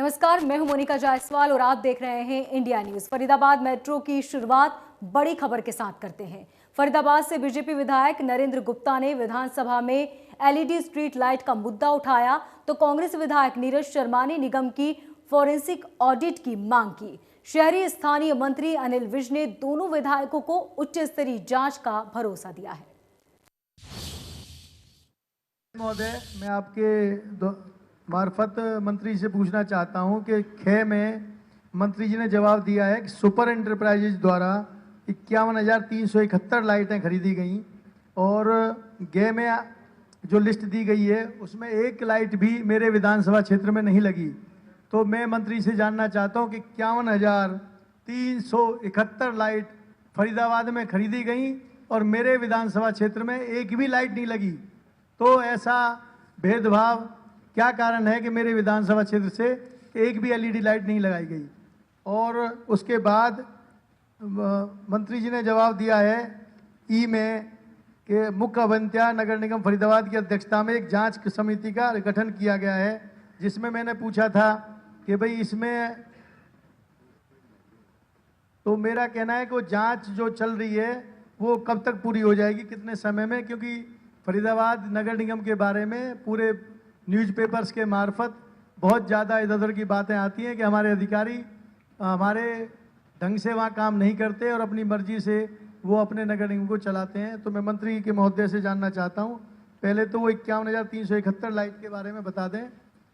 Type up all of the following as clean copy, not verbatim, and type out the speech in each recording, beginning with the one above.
नमस्कार, मैं हूं मोनिका जायसवाल और आप देख रहे हैं इंडिया न्यूज। फरीदाबाद मेट्रो की शुरुआत बड़ी खबर के साथ करते हैं। फरीदाबाद से बीजेपी विधायक नरेंद्र गुप्ता ने विधानसभा में एलईडी स्ट्रीट लाइट का मुद्दा उठाया तो कांग्रेस विधायक नीरज शर्मा ने निगम की फॉरेंसिक ऑडिट की मांग की। शहरी स्थानीय मंत्री अनिल विज ने दोनों विधायकों को उच्च स्तरीय जांच का भरोसा दिया है। महोदय, मैं आपके मार्फत मंत्री से पूछना चाहता हूं कि खे में मंत्री जी ने जवाब दिया है कि सुपर एंटरप्राइजेज द्वारा 51,371 लाइटें खरीदी गई और गे में जो लिस्ट दी गई है उसमें एक लाइट भी मेरे विधानसभा क्षेत्र में नहीं लगी। तो मैं मंत्री से जानना चाहता हूं कि 51,371 लाइट फरीदाबाद में खरीदी गई और मेरे विधानसभा क्षेत्र में एक भी लाइट नहीं लगी। तो ऐसा भेदभाव क्या कारण है कि मेरे विधानसभा क्षेत्र से एक भी एलईडी लाइट नहीं लगाई गई। और उसके बाद मंत्री जी ने जवाब दिया है ई में कि मुख्य अभियंता नगर निगम फरीदाबाद की अध्यक्षता में एक जांच समिति का गठन किया गया है, जिसमें मैंने पूछा था कि भाई इसमें, तो मेरा कहना है कि वो जांच जो चल रही है वो कब तक पूरी हो जाएगी, कितने समय में, क्योंकि फरीदाबाद नगर निगम के बारे में पूरे न्यूज़पेपर्स के मार्फत बहुत ज़्यादा इधर उधर की बातें आती हैं कि हमारे अधिकारी हमारे ढंग से वहाँ काम नहीं करते और अपनी मर्जी से वो अपने नगर निगम को चलाते हैं। तो मैं मंत्री के महोदय से जानना चाहता हूँ, पहले तो वो 51,371 लाइट के बारे में बता दें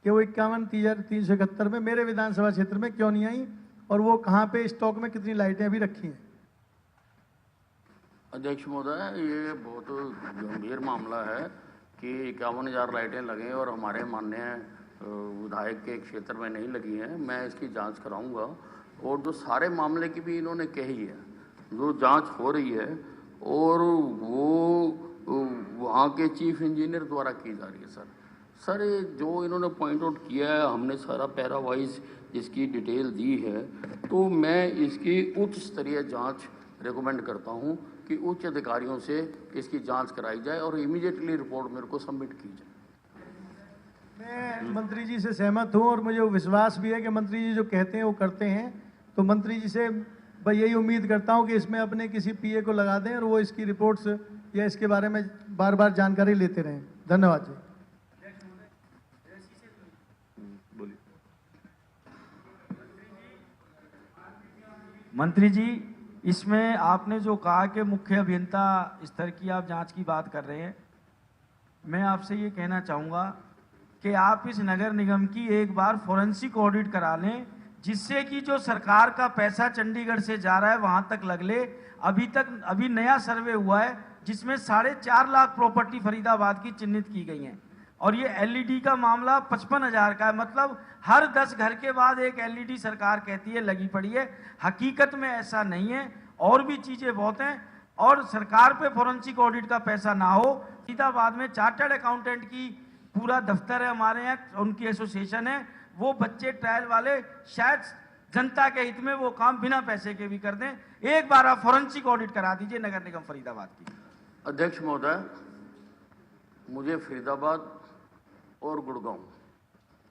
कि वो 51,371 में मेरे विधानसभा क्षेत्र में क्यों नहीं आई और वो कहाँ पे स्टॉक में कितनी लाइटें अभी रखी हैं। अध्यक्ष महोदय, ये बहुत गंभीर मामला है कि 51,000 लाइटें लगें और हमारे माननीय विधायक के क्षेत्र में नहीं लगी हैं। मैं इसकी जांच कराऊंगा और जो सारे मामले की भी इन्होंने कही है, जो जांच हो रही है और वो वहाँ के चीफ इंजीनियर द्वारा की जा रही है। सर ये जो इन्होंने पॉइंट आउट किया है, हमने सारा पैरा वाइज इसकी डिटेल दी है, तो मैं इसकी उच्च स्तरीय जाँच रिकमेंड करता हूं कि उच्च अधिकारियों से इसकी जांच कराई जाए और इमीडिएटली रिपोर्ट मेरे को सबमिट की जाए। मैं मंत्री जी से सहमत हूं और मुझे विश्वास भी है कि मंत्री जी जो कहते हैं वो करते हैं। तो मंत्री जी से मैं यही उम्मीद करता हूं कि इसमें अपने किसी पीए को लगा दें और वो इसकी रिपोर्ट्स या इसके बारे में बार बार जानकारी लेते रहें। धन्यवाद जी। मंत्री जी, इसमें आपने जो कहा कि मुख्य अभियंता स्तर की आप जांच की बात कर रहे हैं, मैं आपसे ये कहना चाहूँगा कि आप इस नगर निगम की एक बार फॉरेंसिक ऑडिट करा लें, जिससे कि जो सरकार का पैसा चंडीगढ़ से जा रहा है वहाँ तक लग ले। अभी नया सर्वे हुआ है जिसमें 4.5 लाख प्रॉपर्टी फरीदाबाद की चिन्हित की गई हैं और ये एलईडी का मामला 55,000 का है। मतलब हर 10 घर के बाद एक एलईडी सरकार कहती है लगी पड़ी है। हकीकत में ऐसा नहीं है, और भी चीजें बहुत हैं और सरकार पे फॉरेंसिक ऑडिट का पैसा ना हो। फरीदाबाद में चार्टर्ड अकाउंटेंट की पूरा दफ्तर है, हमारे यहाँ उनकी एसोसिएशन है, वो बच्चे ट्रायल वाले शायद जनता के हित में वो काम बिना पैसे के भी कर दें। एक बार आप फॉरेंसिक ऑडिट करा दीजिए नगर निगम फरीदाबाद की। अध्यक्ष महोदय, मुझे फरीदाबाद और गुड़गांव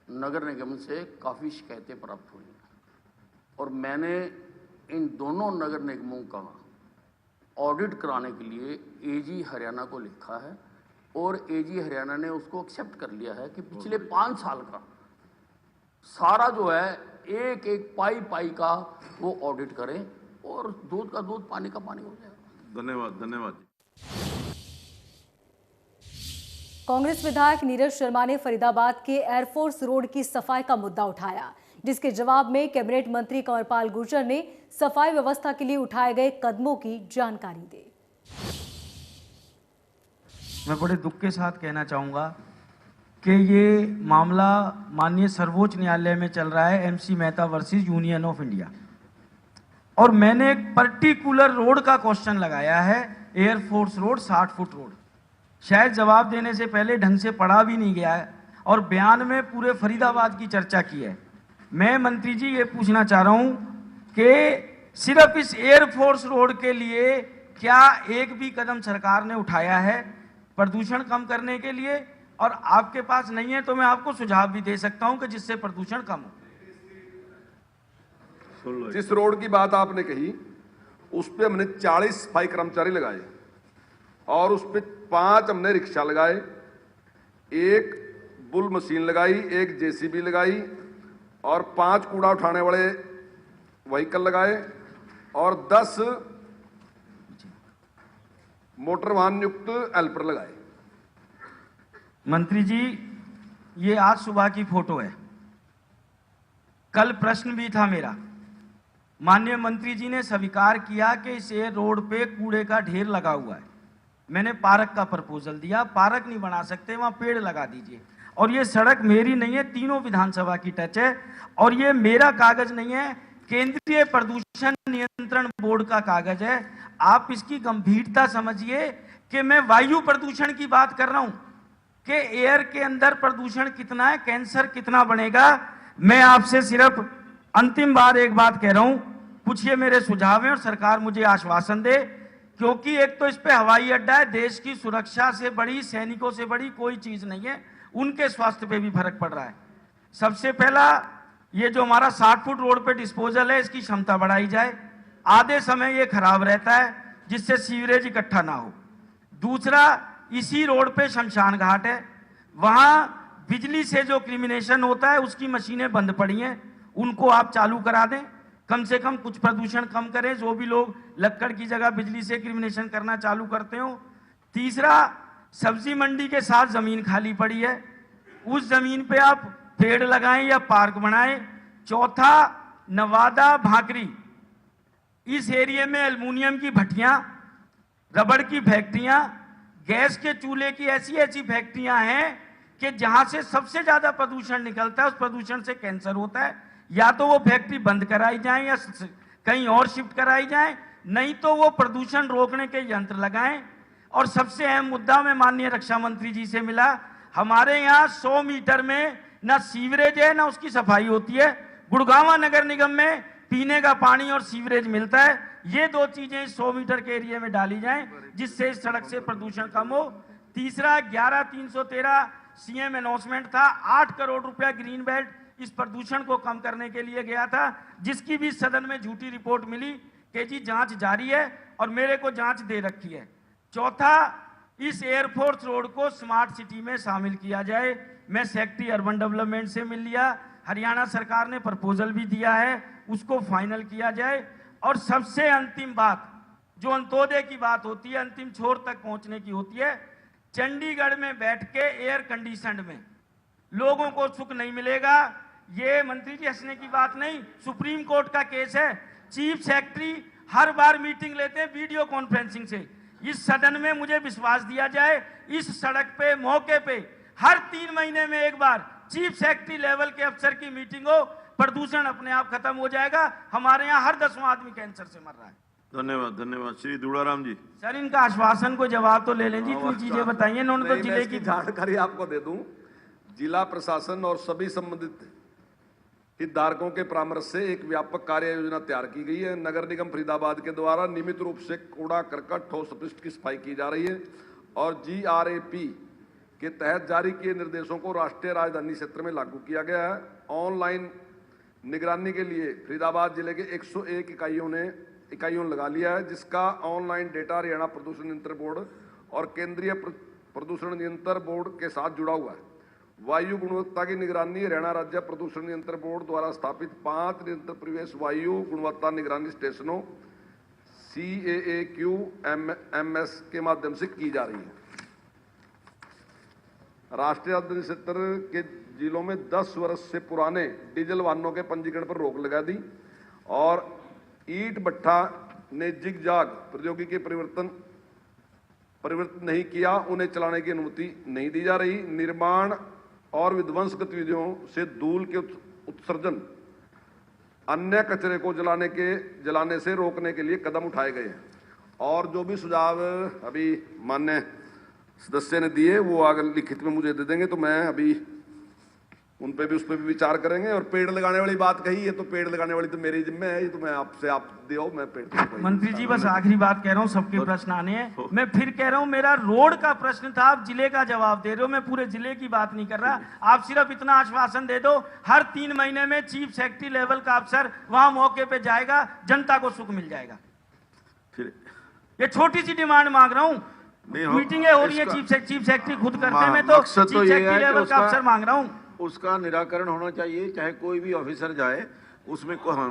नगर निगम से काफ़ी शिकायतें प्राप्त हुई और मैंने इन दोनों नगर निगमों का ऑडिट कराने के लिए एजी हरियाणा को लिखा है और एजी हरियाणा ने उसको एक्सेप्ट कर लिया है कि पिछले 5 साल का सारा जो है एक एक पाई का वो ऑडिट करें और दूध का दूध पानी का पानी हो जाएगा। धन्यवाद। कांग्रेस विधायक नीरज शर्मा ने फरीदाबाद के एयरफोर्स रोड की सफाई का मुद्दा उठाया, जिसके जवाब में कैबिनेट मंत्री कंवरपाल गुर्जर ने सफाई व्यवस्था के लिए उठाए गए कदमों की जानकारी दी। मैं बड़े दुख के साथ कहना चाहूँगा कि ये मामला माननीय सर्वोच्च न्यायालय में चल रहा है, MC Mehta versus union of India, और मैंने एक पर्टिकुलर रोड का क्वेश्चन लगाया है, एयरफोर्स रोड, 60 फुट रोड। शायद जवाब देने से पहले ढंग से पढ़ा भी नहीं गया है और बयान में पूरे फरीदाबाद की चर्चा की है। मैं मंत्री जी ये पूछना चाह रहा हूँ कि सिर्फ इस एयरफोर्स रोड के लिए क्या एक भी कदम सरकार ने उठाया है प्रदूषण कम करने के लिए? और आपके पास नहीं है तो मैं आपको सुझाव भी दे सकता हूं कि जिससे प्रदूषण कम हो। जिस रोड की बात आपने कही उस पे हमने 40 सफाई कर्मचारी लगाए और उस पे 5 हमने रिक्शा लगाए, 1 बुल मशीन लगाई, 1 जेसीबी लगाई और 5 कूड़ा उठाने वाले व्हीकल लगाए और 10 मोटर वाहन युक्त हेल्पर लगाए। मंत्री जी, ये आज सुबह की फोटो है। कल प्रश्न भी था मेरा, माननीय मंत्री जी ने स्वीकार किया कि इस रोड पे कूड़े का ढेर लगा हुआ है। मैंने पार्क का प्रपोजल दिया, पार्क नहीं बना सकते, वहां पेड़ लगा दीजिए। और ये सड़क मेरी नहीं है, तीनों विधानसभा की टच है और ये मेरा कागज नहीं है, केंद्रीय प्रदूषण नियंत्रण बोर्ड का कागज है। आप इसकी गंभीरता समझिए कि मैं वायु प्रदूषण की बात कर रहा हूं कि एयर के अंदर प्रदूषण कितना है, कैंसर कितना बनेगा। मैं आपसे सिर्फ अंतिम बार एक बात कह रहा हूं, कुछ ये मेरे सुझाव हैं और सरकार मुझे आश्वासन दे, क्योंकि एक तो इस पे हवाई अड्डा है, देश की सुरक्षा से बड़ी, सैनिकों से बड़ी कोई चीज नहीं है, उनके स्वास्थ्य पे भी फर्क पड़ रहा है। सबसे पहला, ये जो हमारा 60 फुट रोड पे डिस्पोजल है, इसकी क्षमता बढ़ाई जाए। आधे समय ये खराब रहता है जिससे सीवरेज इकट्ठा ना हो। दूसरा, इसी रोड पे शमशान घाट है, वहां बिजली से जो क्रिमिनेशन होता है उसकी मशीनें बंद पड़ी हैं, उनको आप चालू करा दें, कम से कम कुछ प्रदूषण कम करें। जो भी लोग लक्कड़ की जगह बिजली से क्रिमिनेशन करना चालू करते हो। तीसरा, सब्जी मंडी के साथ जमीन खाली पड़ी है, उस जमीन पे आप पेड़ लगाएं या पार्क बनाएं। चौथा, नवादा भाकरी, इस एरिया में एल्युमिनियम की भट्टियां, रबड़ की फैक्ट्रियां, गैस के चूल्हे की ऐसी ऐसी फैक्ट्रियां हैं कि जहां से सबसे ज्यादा प्रदूषण निकलता है, उस प्रदूषण से कैंसर होता है। या तो वो फैक्ट्री बंद कराई जाए या कहीं और शिफ्ट कराई जाए, नहीं तो वो प्रदूषण रोकने के यंत्र लगाएं। और सबसे अहम मुद्दा, मैं माननीय रक्षा मंत्री जी से मिला, हमारे यहाँ 100 मीटर में ना सीवरेज है ना उसकी सफाई होती है। गुड़गांव नगर निगम में पीने का पानी और सीवरेज मिलता है। ये 2 चीजें 100 मीटर के एरिया में डाली जाएं जिससे इस सड़क से प्रदूषण कम हो। तीसरा, 11,313 सीएम अनाउंसमेंट था, 8 करोड़ रुपया ग्रीन बेल्ट इस प्रदूषण को कम करने के लिए गया था, जिसकी भी सदन में झूठी रिपोर्ट मिली कि जी जांच जारी है और मेरे को जांच दे रखी है। चौथा, इस एयरफोर्स रोड को स्मार्ट सिटी में शामिल किया जाए। मैं सेक्रेटरी अर्बन डेवलपमेंट से मिल लिया, हरियाणा सरकार ने प्रपोजल भी दिया है, उसको फाइनल किया जाए। और सबसे अंतिम बात, जो अंत्योदय की बात होती है, अंतिम छोर तक पहुंचने की होती है, चंडीगढ़ में बैठ के एयर कंडीशन में लोगों को सुख नहीं मिलेगा। ये मंत्री जी हंसने की बात नहीं, सुप्रीम कोर्ट का केस है। चीफ सेक्रेटरी हर बार मीटिंग लेते हैं वीडियो कॉन्फ्रेंसिंग से। इस सदन में मुझे विश्वास दिया जाए, इस सड़क पे मौके पे हर 3 महीने में एक बार चीफ सेक्रेटरी लेवल के अफसर की मीटिंग हो, प्रदूषण अपने आप खत्म हो जाएगा। हमारे यहाँ हर 10वां आदमी कैंसर से मर रहा है। धन्यवाद, धन्यवाद। श्री दुड़ाराम जी। सर, इनका आश्वासन को जवाब तो ले लें जी, इतनी चीजें बताइए इन्होंने तो जिले की जानकारी आपको दे दूं। जिला प्रशासन और सभी संबंधित हितधारकों के परामर्श से एक व्यापक कार्य योजना तैयार की गई है। नगर निगम फरीदाबाद के द्वारा नियमित रूप से कूड़ा करकट ठोस अपशिष्ट की सफाई की जा रही है और GRAP के तहत जारी किए निर्देशों को राष्ट्रीय राजधानी क्षेत्र में लागू किया गया है। ऑनलाइन निगरानी के लिए फरीदाबाद जिले के 101 इकाइयों ने लगा लिया है, जिसका ऑनलाइन डेटा हरियाणा प्रदूषण नियंत्रण बोर्ड और केंद्रीय प्रदूषण नियंत्रण बोर्ड के साथ जुड़ा हुआ है। वायु गुणवत्ता की निगरानी हरियाणा राज्य प्रदूषण नियंत्रण बोर्ड द्वारा स्थापित 5 निरंतर परिवेश वायु गुणवत्ता निगरानी स्टेशनों CAAQMS के माध्यम से की जा रही है। राष्ट्रीय राजधानी क्षेत्र के जिलों में 10 वर्ष से पुराने डीजल वाहनों के पंजीकरण पर रोक लगा दी और ईंट भट्ठा ने जिगजाग प्रौद्योगिकी परिवर्तन नहीं किया, उन्हें चलाने की अनुमति नहीं दी जा रही। निर्माण और विध्वंस गतिविधियों से धूल के उत्सर्जन, अन्य कचरे को जलाने से रोकने के लिए कदम उठाए गए हैं। और जो भी सुझाव अभी माननीय सदस्य ने दिए वो आगे लिखित में मुझे दे देंगे, तो मैं अभी उन पे भी, उस पे भी विचार करेंगे। और पेड़ लगाने वाली बात कही है, तो पेड़ लगाने वाली तो मेरी जिम्मे है, ये तो मैं आपसे आप दो, मैं पेड़ तो मंत्री जी बस आखिरी बात कह रहा हूँ, सबके प्रश्न आने हैं। मैं फिर कह रहा हूँ, मेरा रोड का प्रश्न था, आप जिले का जवाब दे रहे हो, मैं पूरे जिले की बात नहीं कर रहा। आप सिर्फ इतना आश्वासन दे दो, हर 3 महीने में चीफ सेक्रेटरी लेवल का अफसर वहां मौके पे जाएगा, जनता को सुख मिल जाएगा। फिर ये छोटी सी डिमांड मांग रहा हूँ। मीटिंगें हो रही है, चीफ सेक्रेटरी खुद करते हैं, मैं तो चीफ सेक्रेटरी लेवल का अफसर मांग रहा हूँ। उसका निराकरण होना चाहिए, चाहे कोई भी ऑफिसर जाए उसमें को। हाँ,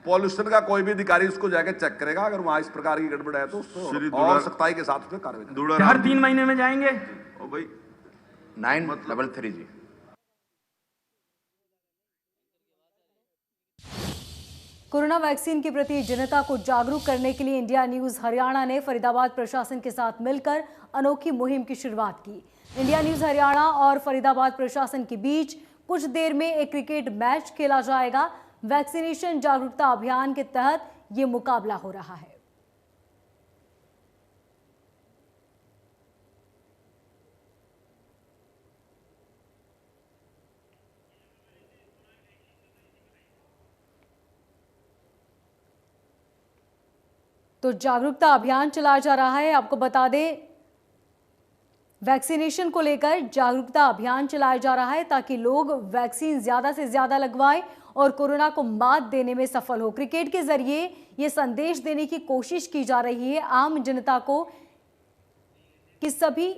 पॉल्यूशन का कोई भी अधिकारी उसको जाके चेक करेगा, अगर वहां इस प्रकार की गड़बड़ है तो उसको और सख्ताई के साथ उसमें कार्रवाई करें। हर 3 महीने में जाएंगे। ओ भाई 933 जी। कोरोना वैक्सीन के प्रति जनता को जागरूक करने के लिए इंडिया न्यूज हरियाणा ने फरीदाबाद प्रशासन के साथ मिलकर अनोखी मुहिम की शुरुआत की। इंडिया न्यूज हरियाणा और फरीदाबाद प्रशासन के बीच कुछ देर में एक क्रिकेट मैच खेला जाएगा। वैक्सीनेशन जागरूकता अभियान के तहत ये मुकाबला हो रहा है। तो जागरूकता अभियान चलाया जा रहा है। आपको बता दें, वैक्सीनेशन को लेकर जागरूकता अभियान चलाया जा रहा है ताकि लोग वैक्सीन ज्यादा से ज्यादा लगवाएं और कोरोना को मात देने में सफल हो। क्रिकेट के जरिए ये संदेश देने की कोशिश की जा रही है आम जनता को कि सभी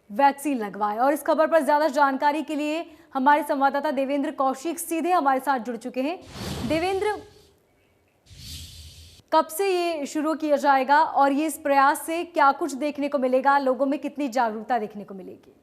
वैक्सीन लगवाएं। और इस खबर पर ज्यादा जानकारी के लिए हमारे संवाददाता देवेंद्र कौशिक सीधे हमारे साथ जुड़ चुके हैं। देवेंद्र, कब से ये शुरू किया जाएगा और ये इस प्रयास से क्या कुछ देखने को मिलेगा, लोगों में कितनी जागरूकता देखने को मिलेगी?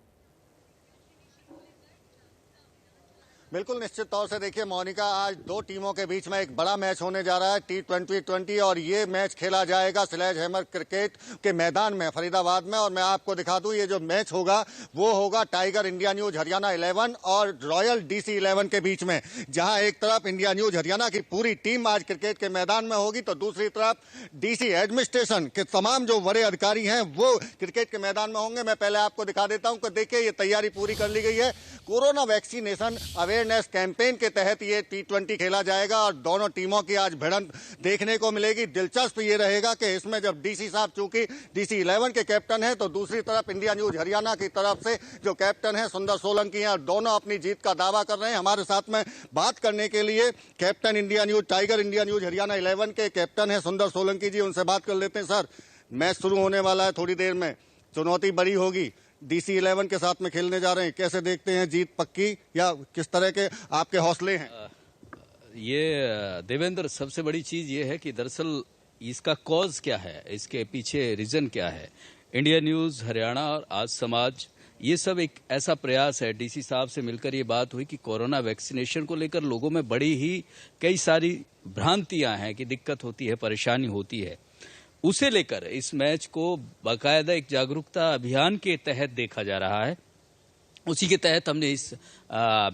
बिल्कुल निश्चित तौर से देखिए मोनिका, आज 2 टीमों के बीच में एक बड़ा मैच होने जा रहा है T20 और ये मैच खेला जाएगा स्लेज हैमर क्रिकेट के मैदान में फरीदाबाद में। और मैं आपको दिखा दूं, ये जो मैच होगा वो होगा टाइगर इंडिया न्यूज हरियाणा 11 और रॉयल DC 11 के बीच में, जहां एक तरफ इंडिया न्यूज हरियाणा की पूरी टीम आज क्रिकेट के मैदान में होगी, तो दूसरी तरफ DC एडमिनिस्ट्रेशन के तमाम जो बड़े अधिकारी हैं वो क्रिकेट के मैदान में होंगे। मैं पहले आपको दिखा देता हूं कि देखिए ये तैयारी पूरी कर ली गई है। कोरोना वैक्सीनेशन अवेयरनेस कैंपेन के तहत ये T20 खेला जाएगा और दोनों टीमों की आज भिड़ंत देखने को मिलेगी। दिलचस्प ये रहेगा कि इसमें जब DC साहब चूंकि DC 11 के कैप्टन हैं, तो दूसरी तरफ इंडिया न्यूज हरियाणा की तरफ से जो कैप्टन है सुंदर सोलंकी हैं, और दोनों अपनी जीत का दावा कर रहे हैं। हमारे साथ में बात करने के लिए captain India news tiger India news Haryana 11 के कैप्टन है सुंदर सोलंकी जी, उनसे बात कर लेते हैं। सर, मैच शुरू होने वाला है थोड़ी देर में, चुनौती बड़ी होगी, DC 11 के साथ में खेलने जा रहे हैं, कैसे देखते हैं, जीत पक्की या किस तरह के आपके हौसले हैं? ये देवेंद्र, सबसे बड़ी चीज ये है कि दरअसल इसका कॉज क्या है, इसके पीछे रीजन क्या है। इंडिया न्यूज हरियाणा और आज समाज, ये सब एक ऐसा प्रयास है। DC साहब से मिलकर ये बात हुई कि कोरोना वैक्सीनेशन को लेकर लोगों में बड़ी ही कई सारी भ्रांतियां हैं कि दिक्कत होती है, परेशानी होती है। उसे लेकर इस मैच को बाकायदा एक जागरूकता अभियान के तहत देखा जा रहा है। उसी के तहत हमने इस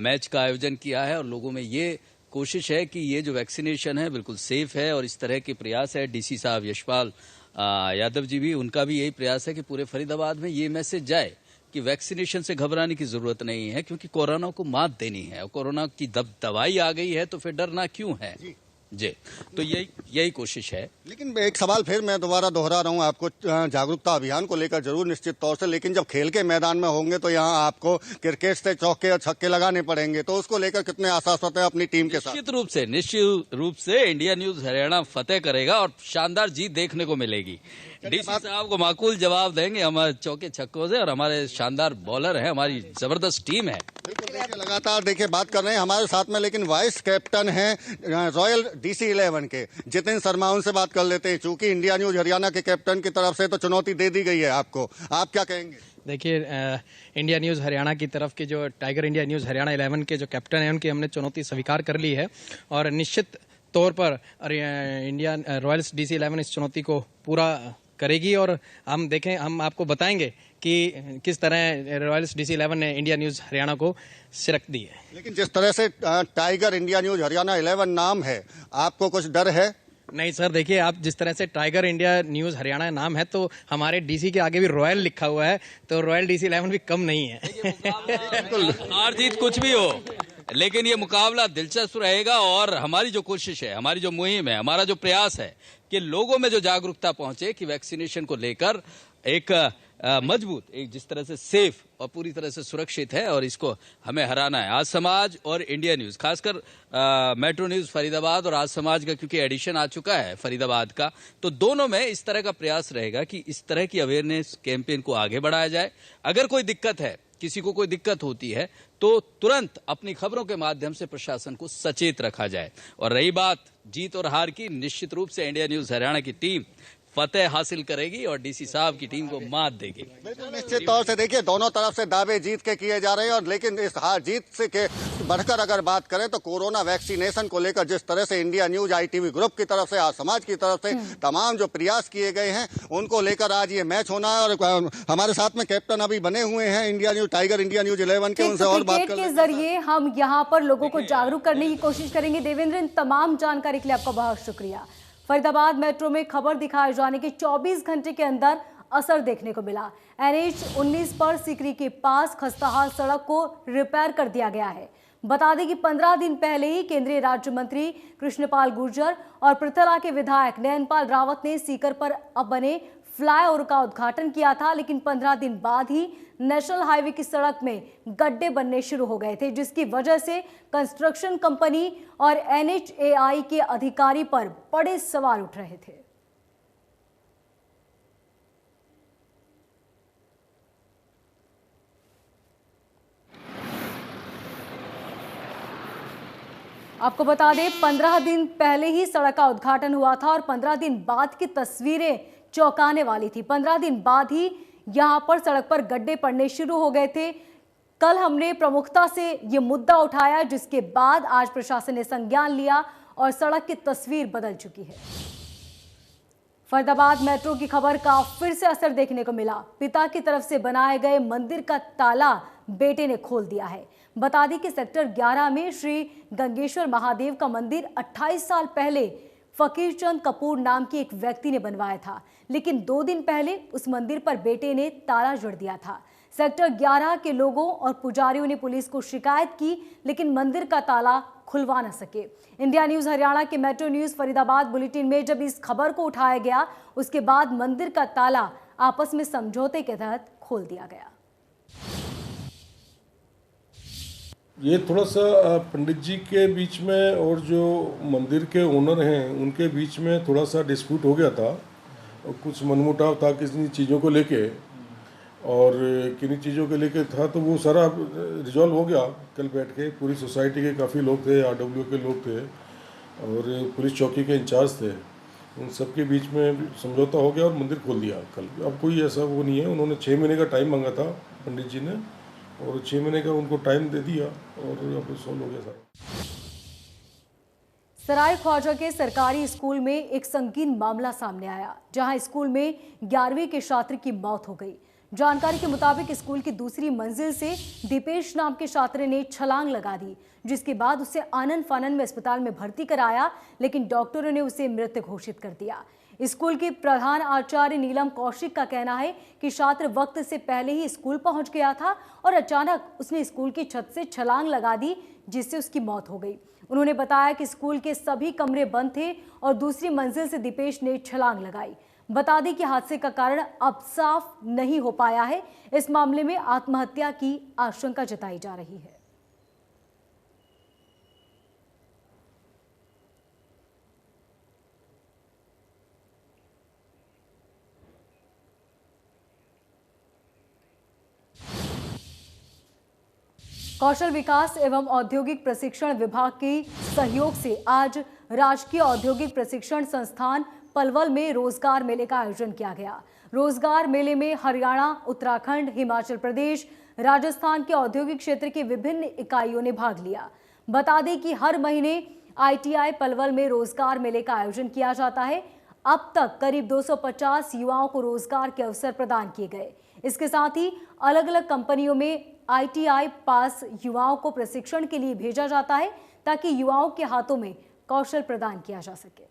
मैच का आयोजन किया है और लोगों में ये कोशिश है कि ये जो वैक्सीनेशन है बिल्कुल सेफ है और इस तरह के प्रयास है। DC साहब यशपाल यादव जी भी, उनका भी यही प्रयास है कि पूरे फरीदाबाद में ये मैसेज जाए कि वैक्सीनेशन से घबराने की जरूरत नहीं है, क्योंकि कोरोना को मात देनी है और कोरोना की दवाई आ गई है तो फिर डरना क्यों है जी। तो यही कोशिश है। लेकिन एक सवाल फिर मैं दोबारा दोहरा रहा हूं आपको, जागरूकता अभियान को लेकर जरूर निश्चित तौर से, लेकिन जब खेल के मैदान में होंगे तो यहां आपको क्रिकेट से चौके और छक्के लगाने पड़ेंगे, तो उसको लेकर कितने आश्वस्त हैं अपनी टीम के साथ? निश्चित रूप से इंडिया न्यूज हरियाणा फतेह करेगा और शानदार जीत देखने को मिलेगी। DC साहब को माकूल जवाब देंगे हमारे चौके छक्कों से, और हमारे शानदार बॉलर हैं, हमारी जबरदस्त टीम है। बिल्कुल, देखिए लगातार देखिए बात कर रहे हैं हमारे साथ में, लेकिन वाइस कैप्टन हैं रॉयल DC 11 के जितिन शर्मा, उनसे बात कर लेते हैं। चूंकि इंडिया न्यूज हरियाणा के कैप्टन की तरफ से तो चुनौती दे दी गई है आपको, आप क्या कहेंगे? देखिए, इंडिया न्यूज़ हरियाणा की तरफ के जो टाइगर इंडिया न्यूज़ हरियाणा 11 के जो कैप्टन हैं, उनकी हमने चुनौती स्वीकार कर ली है और निश्चित तौर पर इंडिया रॉयल्स DC 11 इस चुनौती को पूरा करेगी और हम देखें, हम आपको बताएंगे कि किस तरह रॉयल्स DC 11 ने इंडिया न्यूज़ हरियाणा को शिरक दी है। लेकिन जिस तरह से टाइगर इंडिया न्यूज हरियाणा 11 नाम है, आपको कुछ डर है? नहीं सर, देखिए आप जिस तरह से टाइगर इंडिया न्यूज हरियाणा नाम है तो हमारे डीसी के आगे भी रॉयल लिखा हुआ है, तो रॉयल DC 11 भी कम नहीं है। हार जीत कुछ भी हो, लेकिन ये मुकाबला दिलचस्प रहेगा और हमारी जो कोशिश है, हमारी जो मुहिम है, हमारा जो प्रयास है कि लोगों में जो जागरूकता पहुंचे कि वैक्सीनेशन को लेकर एक मजबूत, एक जिस तरह से सेफ और पूरी तरह से सुरक्षित है और इसको हमें हराना है। आज समाज और इंडिया न्यूज, खासकर मेट्रो न्यूज फरीदाबाद और आज समाज का क्योंकि एडिशन आ चुका है फरीदाबाद का, तो दोनों में इस तरह का प्रयास रहेगा कि इस तरह की अवेयरनेस कैंपेन को आगे बढ़ाया जाए। अगर कोई दिक्कत है, किसी को कोई दिक्कत होती है तो तुरंत अपनी खबरों के माध्यम से प्रशासन को सचेत रखा जाए। और रही बात जीत और हार की, निश्चित रूप से इंडिया न्यूज हरियाणा की टीम फतेह हासिल करेगी और डीसी साहब की टीम को मात देगी। बिल्कुल निश्चित तौर से देखिए दोनों तरफ से दावे जीत के किए जा रहे हैं और लेकिन इस हार जीत से के बढ़कर अगर बात करें तो कोरोना वैक्सीनेशन को लेकर जिस तरह से इंडिया न्यूज ITV ग्रुप की तरफ से, आज समाज की तरफ से तमाम जो प्रयास किए गए हैं उनको लेकर आज ये मैच होना है। और हमारे साथ में कैप्टन अभी बने हुए हैं India news, tiger India news 11 के, उनसे और बात के जरिए हम यहाँ पर लोगों को जागरूक करने की कोशिश करेंगे। देवेंद्र, इन तमाम जानकारी के लिए आपका बहुत शुक्रिया। फरीदाबाद मेट्रो में खबर दिखाए जाने के 24 घंटे के अंदर असर देखने को मिला। NH 19 पर सिकरी के पास खस्ताहाल सड़क को रिपेयर कर दिया गया है। बता दें कि 15 दिन पहले ही केंद्रीय राज्य मंत्री कृष्णपाल गुर्जर और पृथला के विधायक नयनपाल रावत ने सीकर पर अब बने फ्लाईओवर का उद्घाटन किया था, लेकिन 15 दिन बाद ही नेशनल हाईवे की सड़क में गड्ढे बनने शुरू हो गए थे, जिसकी वजह से कंस्ट्रक्शन कंपनी और NHAI के अधिकारी पर बड़े सवाल उठ रहे थे। आपको बता दें 15 दिन पहले ही सड़क का उद्घाटन हुआ था और 15 दिन बाद की तस्वीरें चौंकाने वाली थी। 15 दिन बाद ही यहां पर सड़क पर गड्ढे पड़ने शुरू हो गए थे। कल हमने प्रमुखता से ये मुद्दा उठाया, जिसके बाद आज प्रशासन ने संज्ञान लिया और सड़क की तस्वीर बदल चुकी है। फरीदाबाद मेट्रो की खबर का फिर से असर देखने को मिला। पिता की तरफ से बनाए गए मंदिर का ताला बेटे ने खोल दिया है। बता दें कि सेक्टर 11 में श्री गंगेश्वर महादेव का मंदिर 28 साल पहले फकीर चंद कपूर नाम के एक व्यक्ति ने बनवाया था, लेकिन 2 दिन पहले उस मंदिर पर बेटे ने ताला जड़ दिया था। सेक्टर 11 के लोगों और पुजारियों ने पुलिस को शिकायत की, लेकिन मंदिर का ताला खुलवा न सके। इंडिया न्यूज हरियाणा के मेट्रो न्यूज फरीदाबाद बुलेटिन में जब इस खबर को उठाया गया, उसके बाद मंदिर का ताला आपस में समझौते के तहत खोल दिया गया। ये थोड़ा सा पंडित जी के बीच में और जो मंदिर के ओनर हैं उनके बीच में थोड़ा सा डिस्प्यूट हो गया था और कुछ मनमुटाव था किसी चीज़ों को लेके, और किन्हीं चीज़ों के लेके था, तो वो सारा रिजॉल्व हो गया कल बैठ के। पूरी सोसाइटी के काफ़ी लोग थे, RW के लोग थे और पुलिस चौकी के इंचार्ज थे, उन सब के बीच में समझौता हो गया और मंदिर खोल दिया कल। अब कोई ऐसा वो नहीं है, उन्होंने 6 महीने का टाइम मांगा था पंडित जी ने और 6 महीने का उनको टाइम दे दिया और अब सोल्व हो गया सारा। सराय ख्वाजा के सरकारी स्कूल में एक संगीन मामला सामने आया, जहां स्कूल में 11वीं के छात्र की मौत हो गई। जानकारी के मुताबिक स्कूल की दूसरी मंजिल से दीपेश नाम के छात्र ने छलांग लगा दी, जिसके बाद उसे आनन फानन में अस्पताल में भर्ती कराया, लेकिन डॉक्टरों ने उसे मृत घोषित कर दिया। स्कूल की प्रधान आचार्य नीलम कौशिक का कहना है कि छात्र वक्त से पहले ही स्कूल पहुंच गया था और अचानक उसने स्कूल की छत से छलांग लगा दी, जिससे उसकी मौत हो गई। उन्होंने बताया कि स्कूल के सभी कमरे बंद थे और दूसरी मंजिल से दीपेश ने छलांग लगाई। बता दें कि हादसे का कारण अब साफ नहीं हो पाया है। इस मामले में आत्महत्या की आशंका जताई जा रही है। कौशल विकास एवं औद्योगिक प्रशिक्षण विभाग के सहयोग से आज राजकीय औद्योगिक प्रशिक्षण संस्थान पलवल में रोजगार मेले का आयोजन किया गया। रोजगार मेले में हरियाणा, उत्तराखंड, हिमाचल प्रदेश, राजस्थान के औद्योगिक क्षेत्र की विभिन्न इकाइयों ने भाग लिया। बता दें कि हर महीने ITI पलवल में रोजगार मेले का आयोजन किया जाता है। अब तक करीब 250 युवाओं को रोजगार के अवसर प्रदान किए गए। इसके साथ ही अलग अलग कंपनियों में ITI पास युवाओं को प्रशिक्षण के लिए भेजा जाता है, ताकि युवाओं के हाथों में कौशल प्रदान किया जा सके।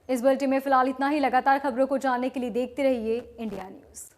इस बुलेटिन में फिलहाल इतना ही। लगातार खबरों को जानने के लिए देखते रहिए इंडिया न्यूज़।